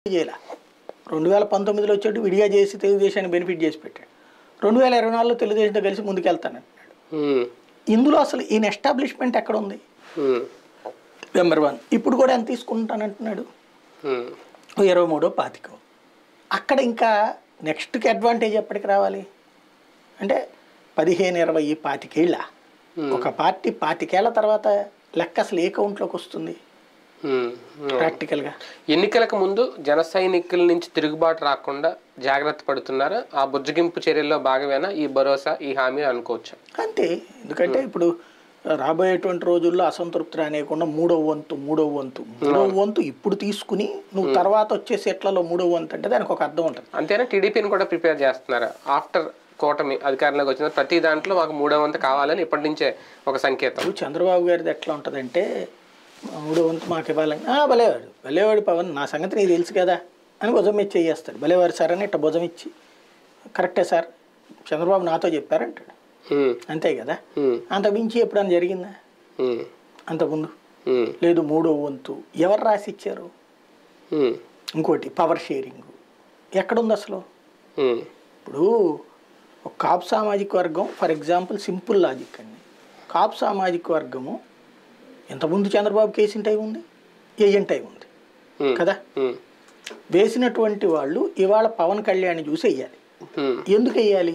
చేయాల 2019లో వచ్చేట్టు విడిగా చేసి తెలుగుదేశాన్ని బెనిఫిట్ చేసి పెట్టాడు. 2024లో తెలుగుదేశంతో కలిసి ముందుకెళ్తానంటున్నాడు. ఇందులో అసలు ఈయన ఎస్టాబ్లిష్మెంట్ ఎక్కడ ఉంది? నెంబర్ 1. ఇప్పుడు కూడా ఎంత తీసుకుంటానంటున్నాడు? 23 25. అక్కడ ఇంకా నెక్స్ట్కి అడ్వాంటేజ్ ఎప్పటికి రావాలి అంటే 15 20 25 ఏళ్ళ ఒక పార్టీ 25 ఏళ్ల తర్వాత లెక్క అసలు ఏ కౌంట్లోకి వస్తుంది ప్రాక్టికల్గా? ఎన్నికలకు ముందు జన సైనికుల నుంచి తిరుగుబాటు రాకుండా జాగ్రత్త పడుతున్నారా? ఆ బుజ్జగింపు చర్యల్లో భాగమేనా ఈ భరోసా, ఈ హామీ అనుకోవచ్చు? అంతే. ఎందుకంటే ఇప్పుడు రాబోయేటువంటి రోజుల్లో అసంతృప్తి రానియకుండా మూడవ వంతు ఇప్పుడు తీసుకుని నువ్వు తర్వాత వచ్చే సెట్లలో 3వ వంతు అంటే దానికి ఒక అర్థం ఉంటుంది. అంతేనా? టీడీపీని కూడా ప్రిపేర్ చేస్తున్నారా? ఆఫ్టర్ కూటమి అధికారంలోకి వచ్చిన ప్రతి దాంట్లో మాకు 3వ వంతు కావాలని ఇప్పటి నుంచే ఒక సంకేతం. చంద్రబాబు గారిది ఎట్లా ఉంటుందంటే 3వ వంతు మాకు ఇవ్వాలని భలేవాడు పవన్ నా సంగతి నీకు తెలుసు కదా అని భుజం ఇచ్చి చేస్తాడు. భలేవారు సార్ అని ఇట్లా భుజం ఇచ్చి కరెక్టే సార్ చంద్రబాబు నాతో చెప్పారంటాడు. అంతే కదా. అంత మించి ఎప్పుడన్నా జరిగిందా? అంతకుముందు లేదు. 3వ వంతు ఎవరు రాసి ఇచ్చారు? ఇంకోటి పవర్ షేరింగ్ ఎక్కడుంది అసలు? ఇప్పుడు ఒక కాపు సామాజిక వర్గం ఫర్ ఎగ్జాంపుల్ సింపుల్ లాజిక్ అండి. కాపు సామాజిక వర్గము ఇంతకుముందు చంద్రబాబు కేసిన టైం ఉంది, ఏజెంట్ టైం ఉంది కదా. వేసినటువంటి వాళ్ళు ఇవాళ పవన్ కళ్యాణ్ చూసి వెయ్యాలి. ఎందుకు వెయ్యాలి?